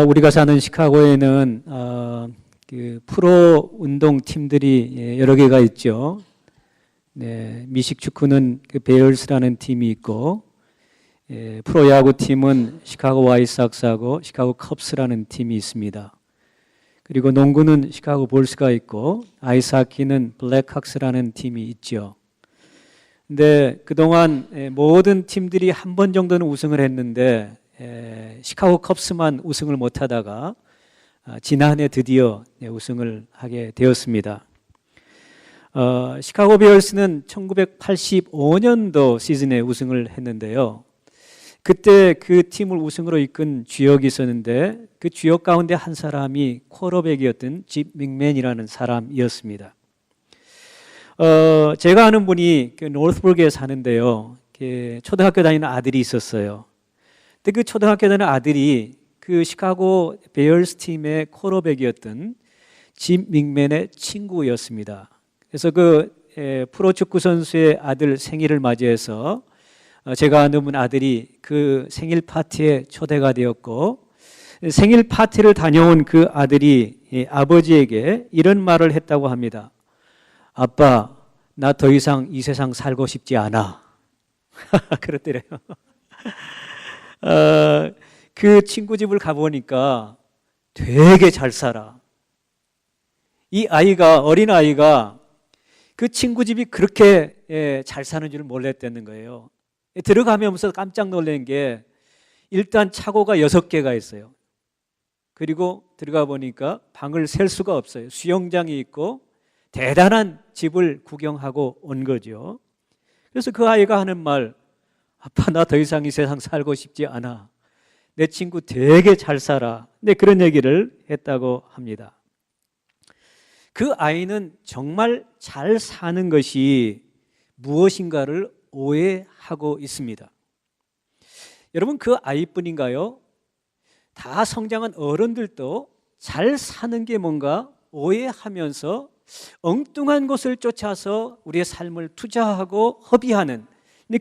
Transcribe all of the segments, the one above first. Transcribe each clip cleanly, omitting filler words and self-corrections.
우리가 사는 시카고에는 그 프로 운동 팀들이 여러 개가 있죠. 네, 미식 축구는 그 베어스라는 팀이 있고, 프로 야구 팀은 시카고 화이트삭스하고 시카고 컵스라는 팀이 있습니다. 그리고 농구는 시카고 볼스가 있고, 아이스하키는 블랙학스라는 팀이 있죠. 근데 그동안 모든 팀들이 한 번 정도는 우승을 했는데 시카고 컵스만 우승을 못하다가 지난해 드디어 우승을 하게 되었습니다. 시카고 베어스는 1985년도 시즌에 우승을 했는데요. 그때 그 팀을 우승으로 이끈 주역이 있었는데 그 주역 가운데 한 사람이 쿼터백이었던 집 맥맨이라는 사람이었습니다. 제가 아는 분이 그 노스버그에 사는데요. 초등학교 다니는 아들이 있었어요. 근데 그 초등학교 다니는 아들이 그 시카고 베어스 팀의 쿼터백이었던 집 맥맨의 친구였습니다. 그래서 그 프로축구 선수의 아들 생일을 맞이해서 제가 아는 분 아들이 그 생일 파티에 초대가 되었고, 생일 파티를 다녀온 그 아들이 아버지에게 이런 말을 했다고 합니다. 아빠, 나 더 이상 이 세상 살고 싶지 않아. 그랬더래요. 그 친구 집을 가보니까 되게 잘 살아. 이 아이가, 어린 아이가 그 친구 집이 그렇게 잘 사는 줄 몰랐다는 거예요. 들어가면서 깜짝 놀란 게 일단 차고가 6개가 있어요. 그리고 들어가 보니까 방을 셀 수가 없어요. 수영장이 있고 대단한 집을 구경하고 온 거죠. 그래서 그 아이가 하는 말, 아빠 나 더 이상 이 세상 살고 싶지 않아. 내 친구 되게 잘 살아. 네, 그런 얘기를 했다고 합니다. 그 아이는 정말 잘 사는 것이 무엇인가를 오해하고 있습니다. 여러분, 그 아이뿐인가요? 다 성장한 어른들도 잘 사는 게 뭔가 오해하면서 엉뚱한 것을 쫓아서 우리의 삶을 투자하고 허비하는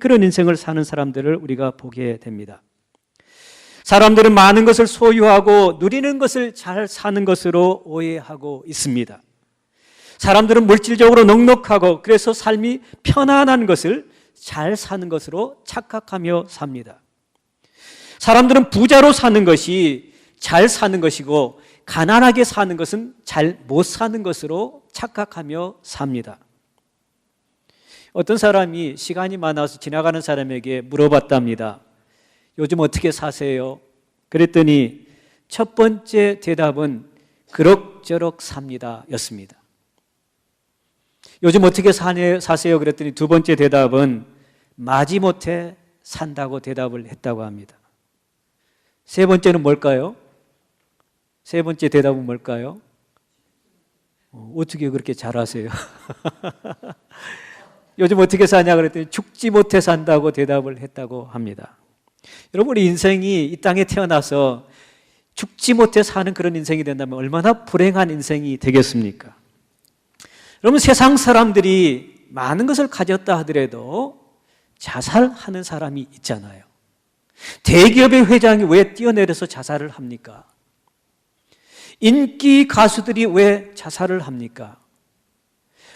그런 인생을 사는 사람들을 우리가 보게 됩니다. 사람들은 많은 것을 소유하고 누리는 것을 잘 사는 것으로 오해하고 있습니다. 사람들은 물질적으로 넉넉하고 그래서 삶이 편안한 것을 잘 사는 것으로 착각하며 삽니다. 사람들은 부자로 사는 것이 잘 사는 것이고 가난하게 사는 것은 잘 못 사는 것으로 착각하며 삽니다. 어떤 사람이 시간이 많아서 지나가는 사람에게 물어봤답니다. 요즘 어떻게 사세요? 그랬더니 첫 번째 대답은 그럭저럭 삽니다 였습니다. 요즘 어떻게 사세요? 그랬더니 두 번째 대답은 마지못해 산다고 대답을 했다고 합니다. 세 번째는 뭘까요? 세 번째 대답은 뭘까요? 어떻게 그렇게 잘하세요? 요즘 어떻게 사냐 그랬더니 죽지 못해 산다고 대답을 했다고 합니다. 여러분, 우리 인생이 이 땅에 태어나서 죽지 못해 사는 그런 인생이 된다면 얼마나 불행한 인생이 되겠습니까? 여러분, 세상 사람들이 많은 것을 가졌다 하더라도 자살하는 사람이 있잖아요. 대기업의 회장이 왜 뛰어내려서 자살을 합니까? 인기 가수들이 왜 자살을 합니까?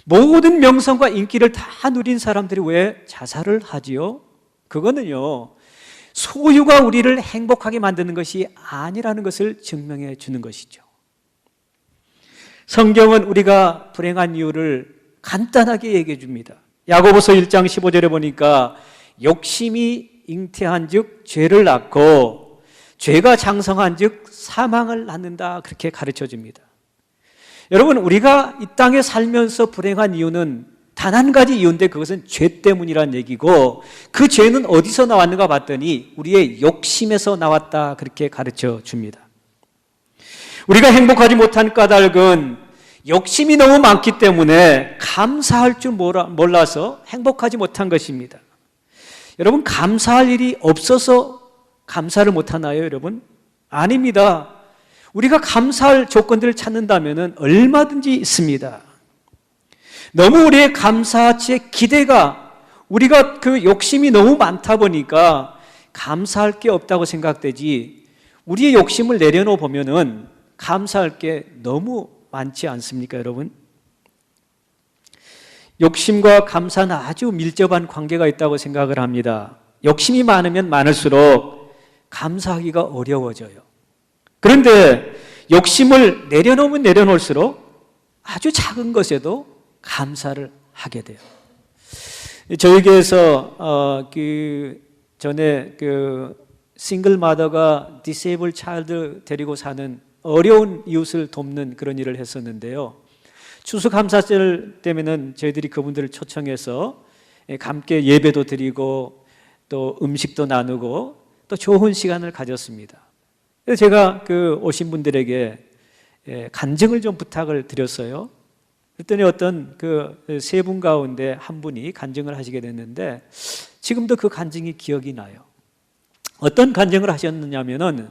모든 명성과 인기를 다 누린 사람들이 왜 자살을 하지요? 그거는요, 소유가 우리를 행복하게 만드는 것이 아니라는 것을 증명해 주는 것이죠. 성경은 우리가 불행한 이유를 간단하게 얘기해 줍니다. 야고보서 1장 15절에 보니까 욕심이 잉태한 즉 죄를 낳고 죄가 장성한 즉 사망을 낳는다, 그렇게 가르쳐 줍니다. 여러분, 우리가 이 땅에 살면서 불행한 이유는 단 한 가지 이유인데 그것은 죄 때문이란 얘기고, 그 죄는 어디서 나왔는가 봤더니 우리의 욕심에서 나왔다, 그렇게 가르쳐 줍니다. 우리가 행복하지 못한 까닭은 욕심이 너무 많기 때문에 감사할 줄 몰라서 행복하지 못한 것입니다. 여러분, 감사할 일이 없어서 감사를 못하나요, 여러분? 아닙니다. 우리가 감사할 조건들을 찾는다면 얼마든지 있습니다. 너무 우리의 감사치의 기대가, 우리가 그 욕심이 너무 많다 보니까 감사할 게 없다고 생각되지, 우리의 욕심을 내려놓아 보면은 감사할 게 너무 많지 않습니까, 여러분? 욕심과 감사는 아주 밀접한 관계가 있다고 생각을 합니다. 욕심이 많으면 많을수록 감사하기가 어려워져요. 그런데 욕심을 내려놓으면 내려놓을수록 아주 작은 것에도 감사를 하게 돼요. 저희 교회에서 전에 싱글 마더가 디세이블 차일드 데리고 사는 어려운 이웃을 돕는 그런 일을 했었는데요. 추수감사절 때면은 저희들이 그분들을 초청해서 함께 예배도 드리고 또 음식도 나누고 또 좋은 시간을 가졌습니다. 그래서 제가 오신 분들에게 간증을 좀 부탁을 드렸어요. 그랬더니 어떤 세 분 가운데 한 분이 간증을 하시게 됐는데 지금도 그 간증이 기억이 나요. 어떤 간증을 하셨느냐면은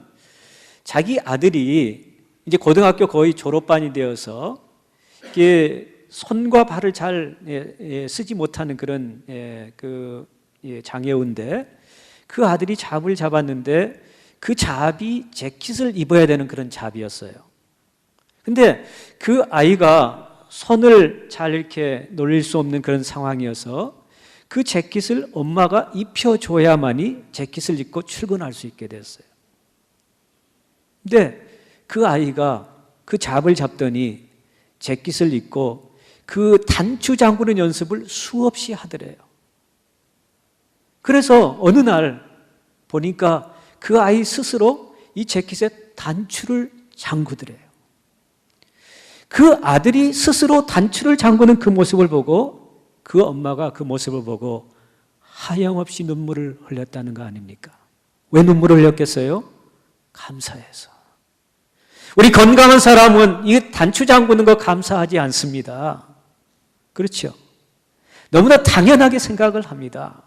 자기 아들이 이제 고등학교 거의 졸업반이 되어서 손과 발을 잘 쓰지 못하는 그런 장애우인데 그 아들이 잡을 잡았는데 그 잡이 재킷을 입어야 되는 그런 잡이었어요. 근데 그 아이가 손을 잘 이렇게 놀릴 수 없는 그런 상황이어서 그 재킷을 엄마가 입혀줘야만이 재킷을 입고 출근할 수 있게 됐어요. 근데 그 아이가 그 잡을 잡더니 재킷을 입고 그 단추 잠그는 연습을 수없이 하더래요. 그래서 어느 날 보니까 그 아이 스스로 이 재킷에 단추를 잠그더래요. 그 아들이 스스로 단추를 잠그는 그 모습을 보고 그 엄마가 그 모습을 보고 하염없이 눈물을 흘렸다는 거 아닙니까? 왜 눈물을 흘렸겠어요? 감사해서. 우리 건강한 사람은 이 단추 잠그는 거 감사하지 않습니다. 그렇죠? 너무나 당연하게 생각을 합니다.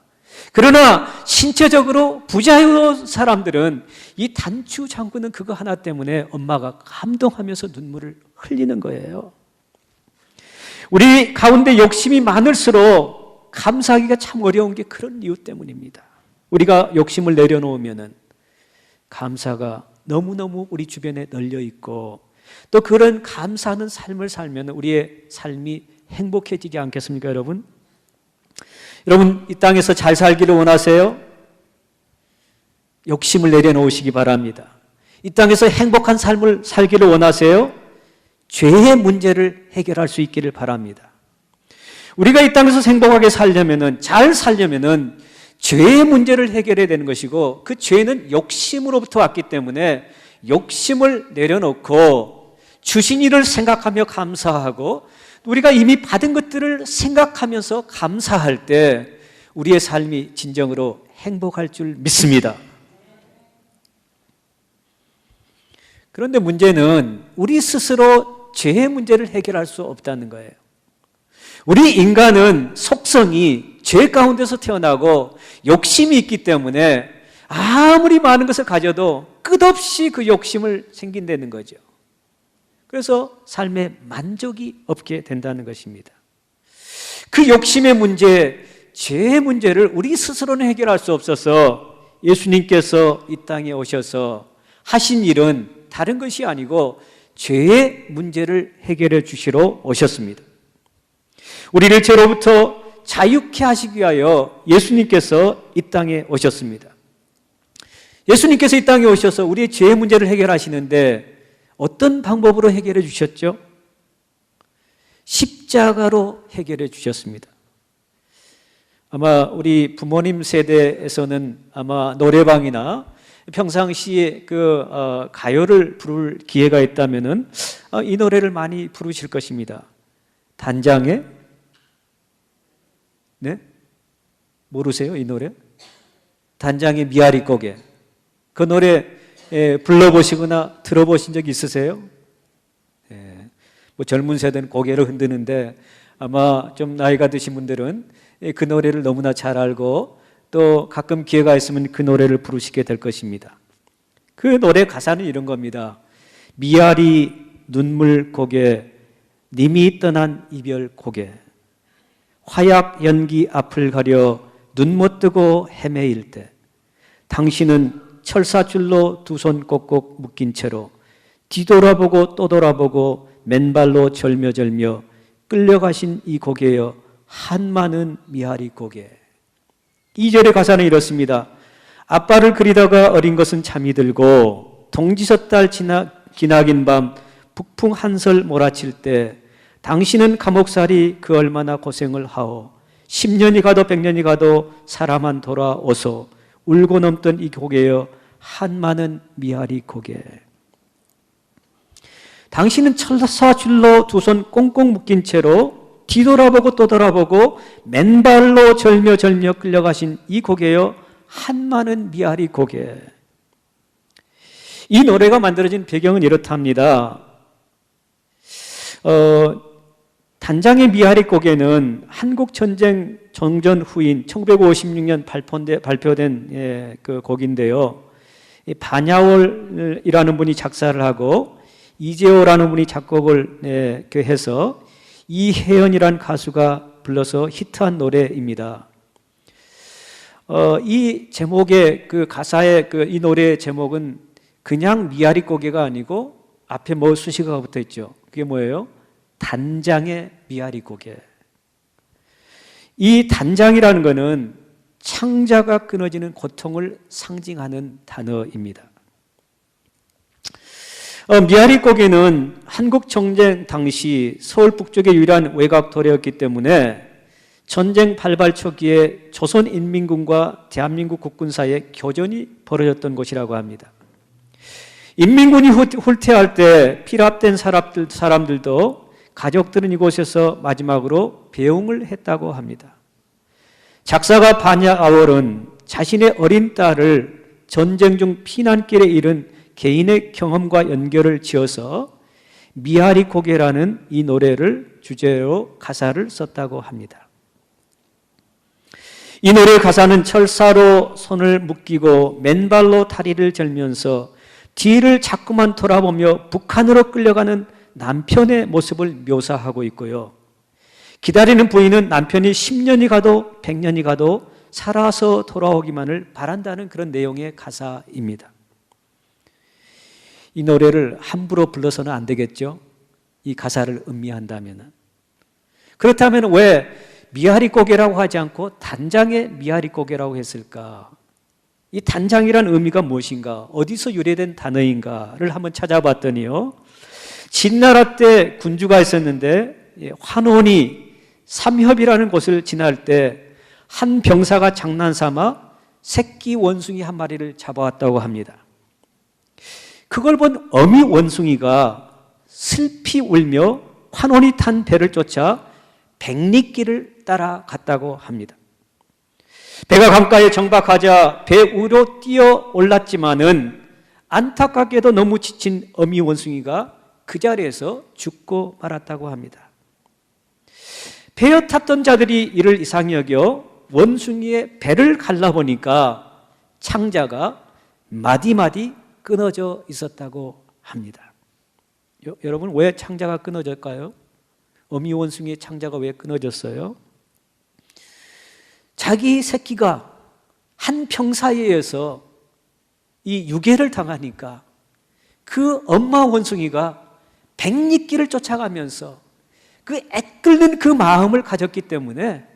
그러나 신체적으로 부자유로운 사람들은 이 단추 잠그는 그거 하나 때문에 엄마가 감동하면서 눈물을 흘리는 거예요. 우리 가운데 욕심이 많을수록 감사하기가 참 어려운 게 그런 이유 때문입니다. 우리가 욕심을 내려놓으면은 감사가 너무너무 우리 주변에 널려 있고 또 그런 감사하는 삶을 살면 우리의 삶이 행복해지지 않겠습니까, 여러분? 여러분, 이 땅에서 잘 살기를 원하세요? 욕심을 내려놓으시기 바랍니다. 이 땅에서 행복한 삶을 살기를 원하세요? 죄의 문제를 해결할 수 있기를 바랍니다. 우리가 이 땅에서 행복하게 살려면은, 잘 살려면은 죄의 문제를 해결해야 되는 것이고 그 죄는 욕심으로부터 왔기 때문에 욕심을 내려놓고 주신 일을 생각하며 감사하고 우리가 이미 받은 것들을 생각하면서 감사할 때 우리의 삶이 진정으로 행복할 줄 믿습니다. 그런데 문제는 우리 스스로 죄의 문제를 해결할 수 없다는 거예요. 우리 인간은 속성이 죄 가운데서 태어나고 욕심이 있기 때문에 아무리 많은 것을 가져도 끝없이 그 욕심을 생긴다는 거죠. 그래서 삶에 만족이 없게 된다는 것입니다. 그 욕심의 문제, 죄의 문제를 우리 스스로는 해결할 수 없어서 예수님께서 이 땅에 오셔서 하신 일은 다른 것이 아니고 죄의 문제를 해결해 주시러 오셨습니다. 우리를 죄로부터 자유케 하시기 위하여 예수님께서 이 땅에 오셨습니다. 예수님께서 이 땅에 오셔서 우리의 죄의 문제를 해결하시는데 어떤 방법으로 해결해 주셨죠? 십자가로 해결해 주셨습니다. 아마 우리 부모님 세대에서는 아마 노래방이나 평상시에 가요를 부를 기회가 있다면은 이 노래를 많이 부르실 것입니다. 단장의 네? 모르세요? 이 노래? 단장의 미아리 고개. 그 노래 불러보시거나 들어보신 적 있으세요? 뭐 젊은 세대는 고개를 흔드는데 아마 좀 나이가 드신 분들은 그 노래를 너무나 잘 알고 또 가끔 기회가 있으면 그 노래를 부르시게 될 것입니다. 그 노래 가사는 이런 겁니다. 미아리 눈물 고개 님이 떠난 이별 고개 화약 연기 앞을 가려 눈 못 뜨고 헤매일 때 당신은 철사줄로 두 손 꼭꼭 묶인 채로 뒤돌아보고 또 돌아보고 맨발로 절며절며 끌려가신 이 고개여 한많은 미아리 고개. 2절의 가사는 이렇습니다. 아빠를 그리다가 어린 것은 잠이 들고 동지섣달 기나긴 밤 북풍 한설 몰아칠 때 당신은 감옥살이 그 얼마나 고생을 하오. 10년이 가도 100년이 가도 사람만 돌아오소. 울고 넘던 이 고개여 한많은 미아리 고개. 당신은 철사줄로 두 손 꽁꽁 묶인 채로 뒤돌아보고 또 돌아보고 맨발로 절며절며 끌려가신 이 고개여 한많은 미아리 고개. 이 노래가 만들어진 배경은 이렇답니다. 단장의 미아리 고개는 한국전쟁 정전 후인 1956년 발표된 그 곡인데요. 반야월이라는 분이 작사를 하고 이재호라는 분이 작곡을 해서 이혜연이라는 가수가 불러서 히트한 노래입니다. 이 제목의 그 가사의 이 노래의 제목은 그냥 미아리 고개가 아니고 앞에 뭐 수식어가 붙어 있죠. 그게 뭐예요? 단장의 미아리 고개. 이 단장이라는 것은 창자가 끊어지는 고통을 상징하는 단어입니다. 미아리 고개는 한국 정쟁 당시 서울 북쪽의 유일한 외곽도로였기 때문에 전쟁 발발 초기에 조선인민군과 대한민국 국군 사이에 교전이 벌어졌던 곳이라고 합니다. 인민군이 후퇴할 때 피랍된 사람들도 가족들은 이곳에서 마지막으로 배웅을 했다고 합니다. 작사가 반야아월은 자신의 어린 딸을 전쟁 중 피난길에 잃은 개인의 경험과 연결을 지어서 미아리 고개라는 이 노래를 주제로 가사를 썼다고 합니다. 이 노래 가사는 철사로 손을 묶이고 맨발로 다리를 절면서 뒤를 자꾸만 돌아보며 북한으로 끌려가는 남편의 모습을 묘사하고 있고요. 기다리는 부인은 남편이 10년이 가도 100년이 가도 살아서 돌아오기만을 바란다는 그런 내용의 가사입니다. 이 노래를 함부로 불러서는 안 되겠죠? 이 가사를 음미한다면. 그렇다면 왜 미아리 고개라고 하지 않고 단장의 미아리 고개라고 했을까? 이 단장이란 의미가 무엇인가? 어디서 유래된 단어인가를 한번 찾아봤더니요. 진나라 때 군주가 있었는데 환원이 삼협이라는 곳을 지날 때 한 병사가 장난삼아 새끼 원숭이 한 마리를 잡아왔다고 합니다. 그걸 본 어미 원숭이가 슬피 울며 환원이 탄 배를 쫓아 백리길을 따라갔다고 합니다. 배가 강가에 정박하자 배 위로 뛰어 올랐지만은 안타깝게도 너무 지친 어미 원숭이가 그 자리에서 죽고 말았다고 합니다. 배에 탔던 자들이 이를 이상히 여겨 원숭이의 배를 갈라보니까 창자가 마디마디 끊어져 있었다고 합니다. 여러분, 왜 창자가 끊어졌을까요? 어미 원숭이의 창자가 왜 끊어졌어요? 자기 새끼가 한 병사에 의해서 이 유괴를 당하니까 그 엄마 원숭이가 백리길을 쫓아가면서 그 애끓는 그 마음을 가졌기 때문에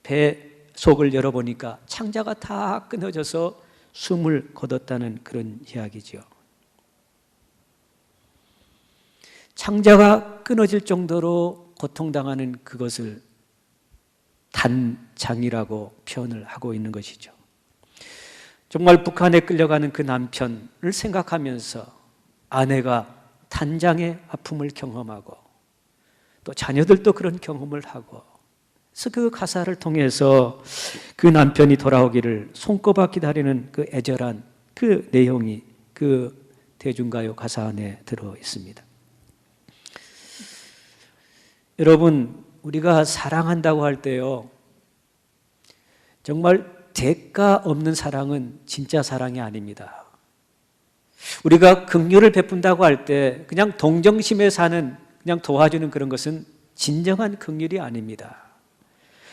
배 속을 열어보니까 창자가 다 끊어져서 숨을 거뒀다는 그런 이야기죠. 창자가 끊어질 정도로 고통당하는 그것을 단장이라고 표현을 하고 있는 것이죠. 정말 북한에 끌려가는 그 남편을 생각하면서 아내가 단장의 아픔을 경험하고 또 자녀들도 그런 경험을 하고, 그래서 그 가사를 통해서 그 남편이 돌아오기를 손꼽아 기다리는 그 애절한 그 내용이 그 대중가요 가사 안에 들어 있습니다. 여러분, 우리가 사랑한다고 할 때요, 정말 대가 없는 사랑은 진짜 사랑이 아닙니다. 우리가 긍휼을 베푼다고 할 때 그냥 동정심에 사는, 그냥 도와주는 그런 것은 진정한 긍휼이 아닙니다.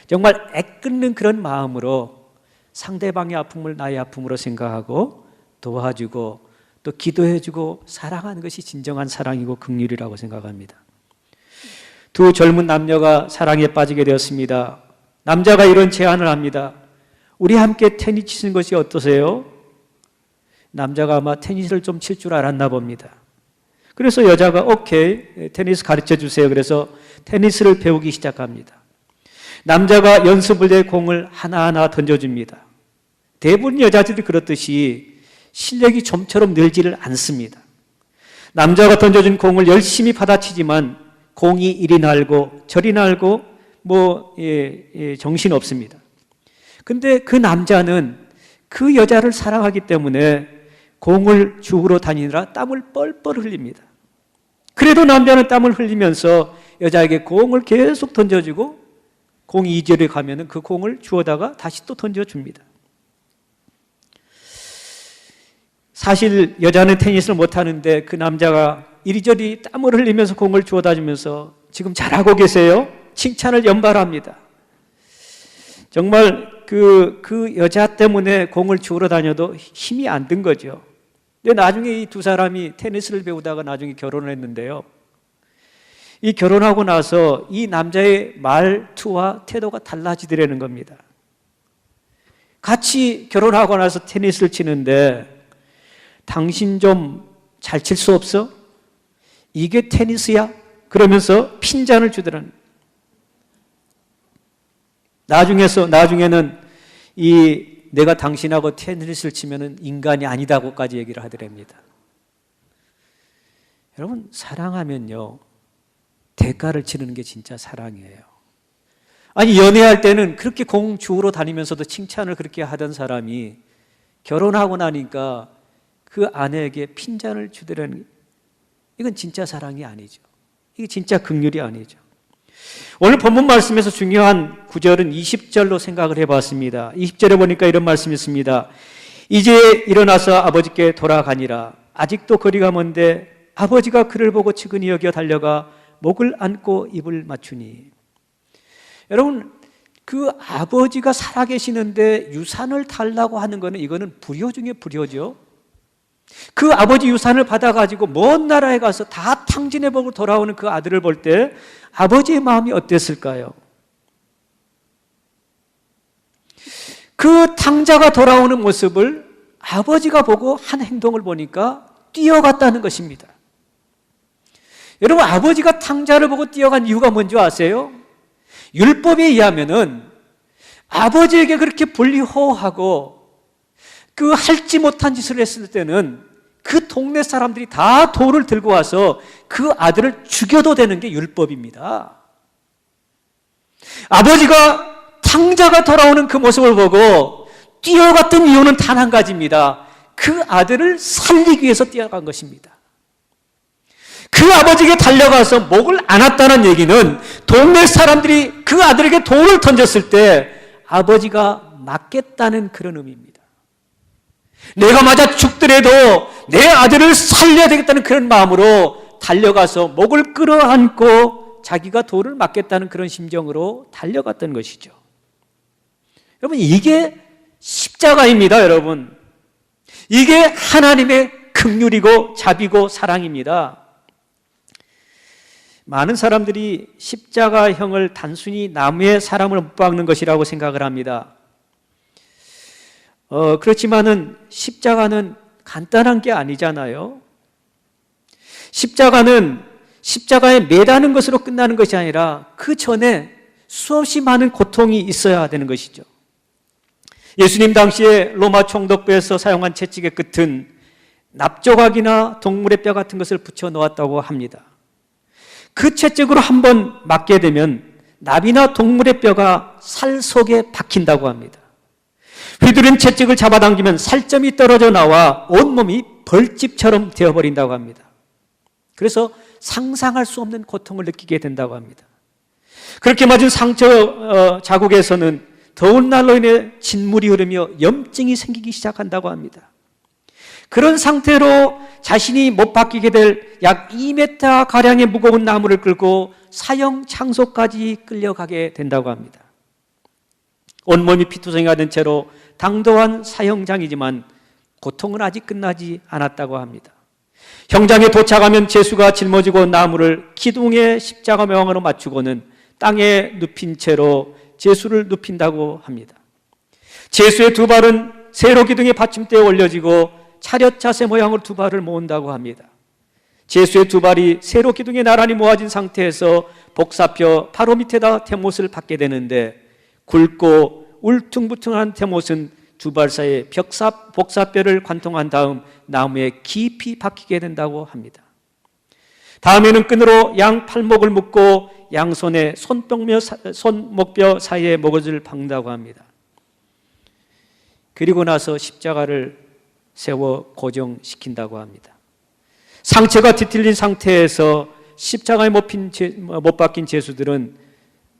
정말 애끓는 그런 마음으로 상대방의 아픔을 나의 아픔으로 생각하고 도와주고 또 기도해주고 사랑하는 것이 진정한 사랑이고 긍휼이라고 생각합니다. 두 젊은 남녀가 사랑에 빠지게 되었습니다. 남자가 이런 제안을 합니다. 우리 함께 테니스 치는 것이 어떠세요? 남자가 아마 테니스를 좀 칠 줄 알았나 봅니다. 그래서 여자가 오케이, 테니스 가르쳐 주세요. 그래서 테니스를 배우기 시작합니다. 남자가 연습을 내 공을 하나하나 던져줍니다. 대부분 여자들이 그렇듯이 실력이 좀처럼 늘지를 않습니다. 남자가 던져준 공을 열심히 받아치지만 공이 이리 날고 저리 날고 정신 없습니다. 근데 그 남자는 그 여자를 사랑하기 때문에 공을 주우러 다니느라 땀을 뻘뻘 흘립니다. 그래도 남자는 땀을 흘리면서 여자에게 공을 계속 던져주고 공이 이절에 가면 그 공을 주워다가 다시 또 던져줍니다. 사실 여자는 테니스를 못하는데 그 남자가 이리저리 땀을 흘리면서 공을 주워다 주면서 지금 잘하고 계세요? 칭찬을 연발합니다. 정말 그 여자 때문에 공을 주우러 다녀도 힘이 안 든 거죠. 근데 나중에 이 두 사람이 테니스를 배우다가 나중에 결혼을 했는데요. 이 결혼하고 나서 이 남자의 말투와 태도가 달라지더라는 겁니다. 같이 결혼하고 나서 테니스를 치는데 당신 좀 잘 칠 수 없어? 이게 테니스야? 그러면서 핀잔을 주더라는 나중에는 내가 당신하고 테니스를 치면은 인간이 아니다고까지 얘기를 하더랍니다. 여러분, 사랑하면요, 대가를 치르는 게 진짜 사랑이에요. 아니, 연애할 때는 그렇게 공 주우러 다니면서도 칭찬을 그렇게 하던 사람이 결혼하고 나니까 그 아내에게 핀잔을 주더라는, 이건 진짜 사랑이 아니죠. 이게 진짜 긍휼이 아니죠. 오늘 본문 말씀에서 중요한 구절은 20절로 생각을 해봤습니다. 20절에 보니까 이런 말씀이 있습니다. 이제 일어나서 아버지께 돌아가니라. 아직도 거리가 먼데 아버지가 그를 보고 측은히 여겨 달려가 목을 안고 입을 맞추니. 여러분, 그 아버지가 살아계시는데 유산을 달라고 하는 거는 이거는 불효 중에 불효죠. 그 아버지 유산을 받아가지고 먼 나라에 가서 다 탕진해보고 돌아오는 그 아들을 볼 때 아버지의 마음이 어땠을까요? 그 탕자가 돌아오는 모습을 아버지가 보고 한 행동을 보니까 뛰어갔다는 것입니다. 여러분, 아버지가 탕자를 보고 뛰어간 이유가 뭔지 아세요? 율법에 의하면은 아버지에게 그렇게 불리호하고 그 할지 못한 짓을 했을 때는 그 동네 사람들이 다 돌을 들고 와서 그 아들을 죽여도 되는 게 율법입니다. 아버지가 탕자가 돌아오는 그 모습을 보고 뛰어갔던 이유는 단 한 가지입니다. 그 아들을 살리기 위해서 뛰어간 것입니다. 그 아버지에게 달려가서 목을 안았다는 얘기는 동네 사람들이 그 아들에게 돌을 던졌을 때 아버지가 맞겠다는 그런 의미입니다. 내가 맞아 죽더라도 내 아들을 살려야 되겠다는 그런 마음으로 달려가서 목을 끌어안고 자기가 돌을 맞겠다는 그런 심정으로 달려갔던 것이죠. 여러분, 이게 십자가입니다. 여러분, 이게 하나님의 긍휼이고 자비고 사랑입니다. 많은 사람들이 십자가형을 단순히 나무에 사람을 못 박는 것이라고 생각을 합니다. 그렇지만은 십자가는 간단한 게 아니잖아요. 십자가에 매다는 것으로 끝나는 것이 아니라 그 전에 수없이 많은 고통이 있어야 되는 것이죠. 예수님 당시에 로마 총독부에서 사용한 채찍의 끝은 납조각이나 동물의 뼈 같은 것을 붙여 놓았다고 합니다. 그 채찍으로 한번 맞게 되면 납이나 동물의 뼈가 살 속에 박힌다고 합니다. 휘두른 채찍을 잡아당기면 살점이 떨어져 나와 온몸이 벌집처럼 되어버린다고 합니다. 그래서 상상할 수 없는 고통을 느끼게 된다고 합니다. 그렇게 맞은 상처 자국에서는 더운 날로 인해 진물이 흐르며 염증이 생기기 시작한다고 합니다. 그런 상태로 자신이 못 바뀌게 될 약 2m 가량의 무거운 나무를 끌고 사형 창소까지 끌려가게 된다고 합니다. 온몸이 피투성이가 된 채로 당도한 사형장이지만 고통은 아직 끝나지 않았다고 합니다. 형장에 도착하면 제수가 짊어지고 나무를 기둥에 십자가 모양으로 맞추고는 땅에 눕힌 채로 제수를 눕힌다고 합니다. 제수의 두 발은 세로 기둥의 받침대에 올려지고 차렷 자세 모양으로 두 발을 모은다고 합니다. 제수의 두 발이 세로 기둥에 나란히 모아진 상태에서 복사뼈 바로 밑에다 대못을 박게 되는데, 굵고 울퉁불퉁한 대못은 두 발 사이에 복사뼈를 관통한 다음 나무에 깊이 박히게 된다고 합니다. 다음에는 끈으로 양 팔목을 묶고 양손에 손목뼈 사이에 목젖을 박는다고 합니다. 그리고 나서 십자가를 세워 고정시킨다고 합니다. 상체가 뒤틀린 상태에서 십자가에 못 박힌 제수들은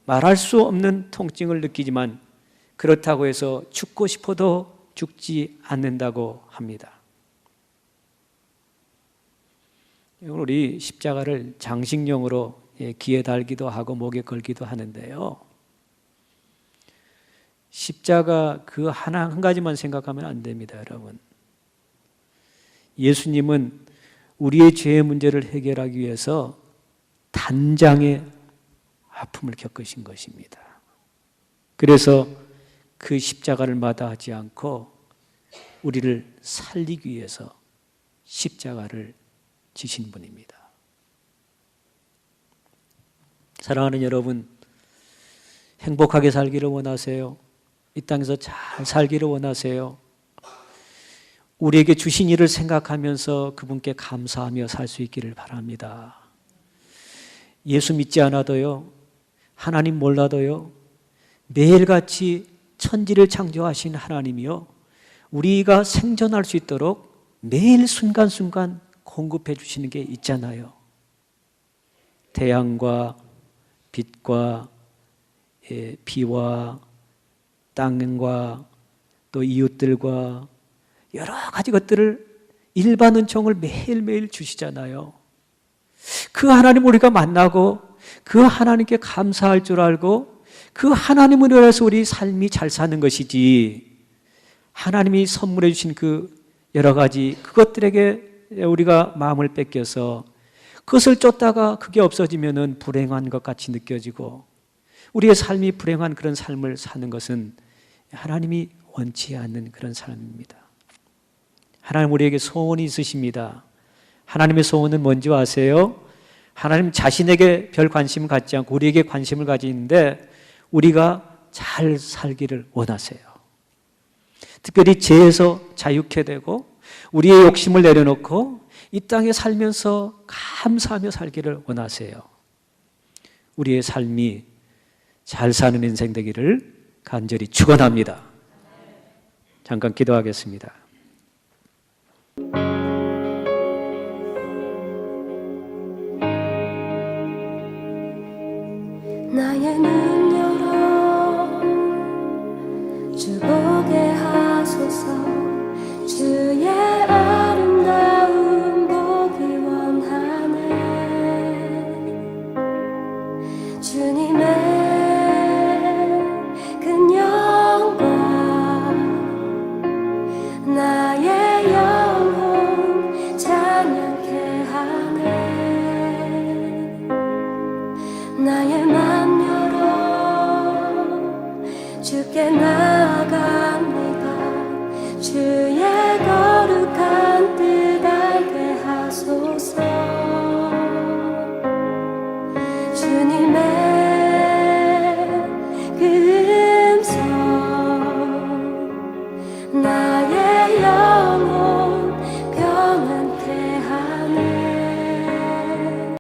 말할 수 없는 통증을 느끼지만 그렇다고 해서 죽고 싶어도 죽지 않는다고 합니다. 우리 십자가를 장식용으로 귀에 달기도 하고 목에 걸기도 하는데요, 십자가 그 한 가지만 생각하면 안 됩니다, 여러분. 예수님은 우리의 죄의 문제를 해결하기 위해서 단장의 아픔을 겪으신 것입니다. 그래서 그 십자가를 마다하지 않고 우리를 살리기 위해서 십자가를 지신 분입니다. 사랑하는 여러분, 행복하게 살기를 원하세요? 이 땅에서 잘 살기를 원하세요? 우리에게 주신 일을 생각하면서 그분께 감사하며 살 수 있기를 바랍니다. 예수 믿지 않아도요, 하나님 몰라도요, 매일같이 천지를 창조하신 하나님이요, 우리가 생존할 수 있도록 매일 순간순간 공급해 주시는 게 있잖아요. 태양과 빛과 비와 땅과 또 이웃들과 여러 가지 것들을 일반 은총을 매일매일 주시잖아요. 그 하나님 우리가 만나고 그 하나님께 감사할 줄 알고 그 하나님을 위해서 우리 삶이 잘 사는 것이지, 하나님이 선물해 주신 그 여러 가지 그것들에게 우리가 마음을 뺏겨서 그것을 쫓다가 그게 없어지면은 불행한 것 같이 느껴지고 우리의 삶이 불행한 그런 삶을 사는 것은 하나님이 원치 않는 그런 삶입니다. 하나님 우리에게 소원이 있으십니다. 하나님의 소원은 뭔지 아세요? 하나님 자신에게 별 관심을 갖지 않고 우리에게 관심을 가지는데 우리가 잘 살기를 원하세요. 특별히 죄에서 자유케 되고 우리의 욕심을 내려놓고 이 땅에 살면서 감사하며 살기를 원하세요. 우리의 삶이 잘 사는 인생 되기를 간절히 축원합니다. 잠깐 기도하겠습니다. 나의 눈 열어 주 보게 하소서. 주의 아름다운 보기 원하네. 주님의 큰 영광 나의 영혼 찬양케 하네. 나의